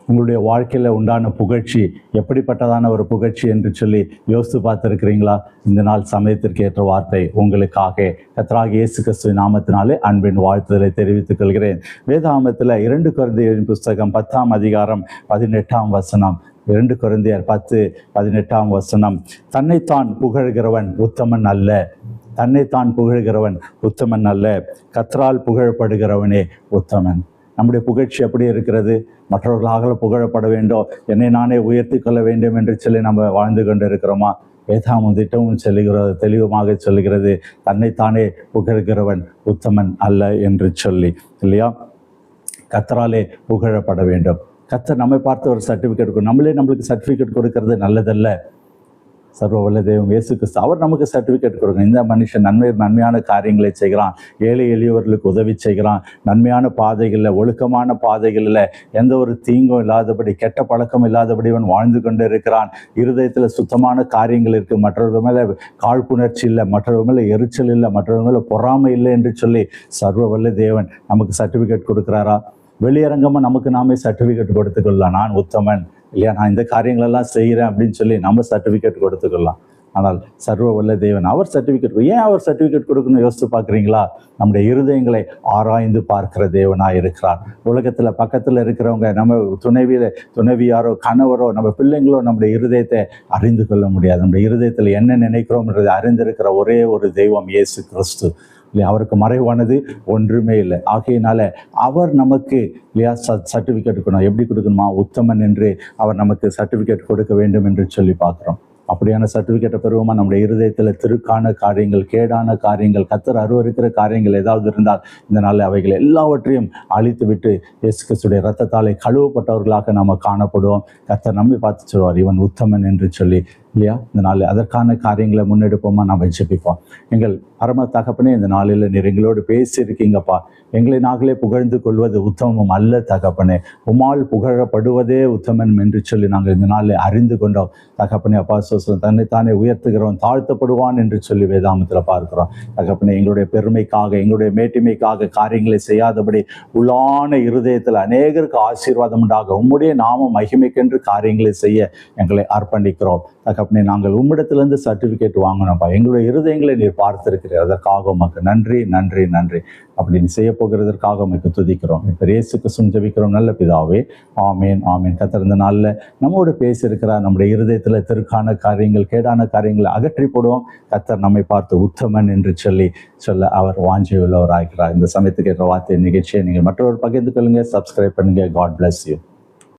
உங்களுடைய வாழ்க்கையில் உண்டான புகழ்ச்சி எப்படிப்பட்டதான ஒரு புகழ்ச்சி என்று சொல்லி யோசித்து பார்த்துருக்கிறீங்களா? இந்த நாள் சமயத்திற்கு ஏற்ற வார்த்தை உங்களுக்காக கர்த்தராகிய இயேசு கிறிஸ்துவின் நாமத்தினாலே அன்பின் வாழ்த்துதலை தெரிவித்துக் கொள்கிறேன். வேதாகமத்தில் 2 கொரிந்தியரின் புஸ்தகம் 10ஆம் அதிகாரம் 18ஆம் வசனம், 2 கொரிந்தியர் 10:18ஆம் வசனம், தன்னைத்தான் புகழ்கிறவன் உத்தமன் அல்ல, தன்னைத்தான் புகழ்கிறவன் உத்தமன் அல்ல, கர்த்தரால் புகழப்படுகிறவனே உத்தமன். நம்முடைய புகழ்ச்சி எப்படி இருக்கிறது? மற்றவர்களாக புகழப்பட வேண்டும், என்னை நானே உயர்த்தி கொள்ள வேண்டும் என்று சொல்லி நம்ம வாழ்ந்து கொண்டு இருக்கிறோமா? வேதாகமம் திட்டமும் சொல்லுகிறது, தெளிவாக சொல்லுகிறது, தன்னைத்தானே புகழ்கிறவன் உத்தமன் அல்ல என்று சொல்லி, இல்லையா? கர்த்தராலே புகழப்பட வேண்டும். கர்த்தர் நம்மை பார்த்து ஒரு சர்டிஃபிகேட் கொடுக்கும். நம்மளுக்கு சர்டிஃபிகேட் கொடுக்கறது நல்லதல்ல. சர்வ வல்ல தெய்வம் இயேசு கிறிஸ்து அவர் நமக்கு சர்டிஃபிகேட் கொடுக்கணும். இந்த மனுஷன் நன்மையான காரியங்களை செய்கிறான், ஏழை எளியவர்களுக்கு உதவி செய்கிறான், நன்மையான பாதைகளில், ஒழுக்கமான பாதைகளில் எந்த ஒரு தீங்கும் இல்லாதபடி, கெட்ட பழக்கம் இல்லாதபடி இவன் வாழ்ந்து கொண்டு இருக்கிறான். இருதயத்தில் சுத்தமான காரியங்கள் இருக்குது, மற்றவர்கள் மேலே காழ்ப்புணர்ச்சி இல்லை, மற்றவர்கள் மேலே எரிச்சல் இல்லை, மற்றவர்கள் மேலே பொறாமை இல்லை என்று சொல்லி சர்வ வல்ல தேவன் நமக்கு சர்டிஃபிகேட் கொடுக்குறாரா? வெளியரங்கமாக நமக்கு நாமே சர்டிஃபிகேட் கொடுத்துக்கொள்ளலாம். நான் உத்தமன், இல்லையா, நான் இந்த காரியங்களெல்லாம் செய்கிறேன் அப்படின்னு சொல்லி நம்ம சர்டிஃபிகேட் கொடுத்துக்கலாம். ஆனால் சர்வ வல்ல தேவன் அவர் சர்டிஃபிகேட், ஏன் அவர் சர்டிஃபிகேட் கொடுக்கணும் யோசித்து பார்க்குறீங்களா? நம்முடைய இருதயங்களை ஆராய்ந்து பார்க்கிற தேவனாக இருக்கிறார். உலகத்தில் பக்கத்தில் இருக்கிறவங்க, நம்ம துணைவியாரோ கணவரோ நம்ம பிள்ளைங்களோ நம்முடைய இருதயத்தை அறிந்து கொள்ள முடியாது. நம்முடைய இருதயத்தில் என்ன நினைக்கிறோம்ன்றது அறிந்திருக்கிற ஒரே ஒரு தெய்வம் இயேசு கிறிஸ்து. இல்லையா, அவருக்கு மறைவானது ஒன்றுமே இல்லை. ஆகையினால அவர் நமக்கு இல்லையா சர்டிஃபிகேட் கொடுக்கணும். எப்படி கொடுக்கணுமா? உத்தமன் என்று அவர் நமக்கு சர்டிஃபிகேட் கொடுக்க வேண்டும் என்று சொல்லி பார்க்குறோம். அப்படியான சர்டிஃபிகேட்டை பெறுவோமா? நம்முடைய இருதயத்தில் திருக்கான காரியங்கள், கேடான காரியங்கள், கர்த்தர் அருவருக்கிற காரியங்கள் ஏதாவது இருந்தால் இந்த நாளில் அவைகள் எல்லாவற்றையும் அழித்து விட்டு இயேசு கிறிஸ்துடைய இரத்தத்தாலே கழுவப்பட்டவர்களாக நாம் காணப்படுவோம். கர்த்தர் நம்மை பார்த்து சொல்வார், இவன் உத்தமன் என்று சொல்லி, இல்லையா? இந்த நாளில் அதற்கான காரியங்களை முன்னெடுப்போமா? நாம் ஜெபிப்போம். எங்கள் பரம தகப்பனே, இந்த நாளில் நீர் எங்களோடு பேசியிருக்கீங்கப்பா. எங்களை நாங்களே புகழ்ந்து கொள்வது உத்தமம் அல்ல தகப்பனே, உம்மால் புகழப்படுவதே உத்தமன் என்று சொல்லி நாங்கள் இந்த நாளில் அறிந்து கொண்டோம் தகப்பனே. அப்பா தன்னைத்தானே உயர்த்துகிறவன் தாழ்த்தப்படுவான் என்று சொல்லி வேதாகமத்தில் பார்க்கிறோம் தகப்பனே. எங்களுடைய பெருமைக்காக, எங்களுடைய மேட்டிமைக்காக காரியங்களை செய்யாதபடி உள்ளான இருதயத்தில் அநேகருக்கு ஆசீர்வாதம் உண்டாக உம்முடைய நாம மகிமைக்கென்று காரியங்களை செய்ய எங்களை அர்ப்பணிக்கிறோம் தகப்பனே. நாங்கள் உம்மிடத்திலிருந்து சர்டிஃபிகேட் வாங்கணும்ப்பா. எங்களுடைய இருதயங்களை நீர் பார்த்திருக்கிறீர், அதற்காக உமக்கு நன்றி நன்றி நன்றி. அப்படி நீ செய்ய போகிறதற்காக உமக்கு துதிக்கிறோம். இப்போ இயேசுக்கு ஜெபிக்கிறோம் நல்ல பிதாவே, ஆமேன் ஆமேன். கர்த்தர் இந்த நாளில் நம்மோடு பேசியிருக்கிறார். நம்முடைய இருதயத்தில் திருக்கான காரியங்கள், கேடான காரியங்களை அகற்றி போடுவோம். கர்த்தர் நம்மை பார்த்து உத்தமன் என்று சொல்ல அவர் வாஞ்சி உள்ளவராகிறார். இந்த சமயத்துக்கு ஏற்ற வார்த்தை நிகழ்ச்சியை நீங்கள் மற்றொரு பகிர்ந்து கொள்ளுங்க, சப்ஸ்கிரைப் பண்ணுங்க. God bless you.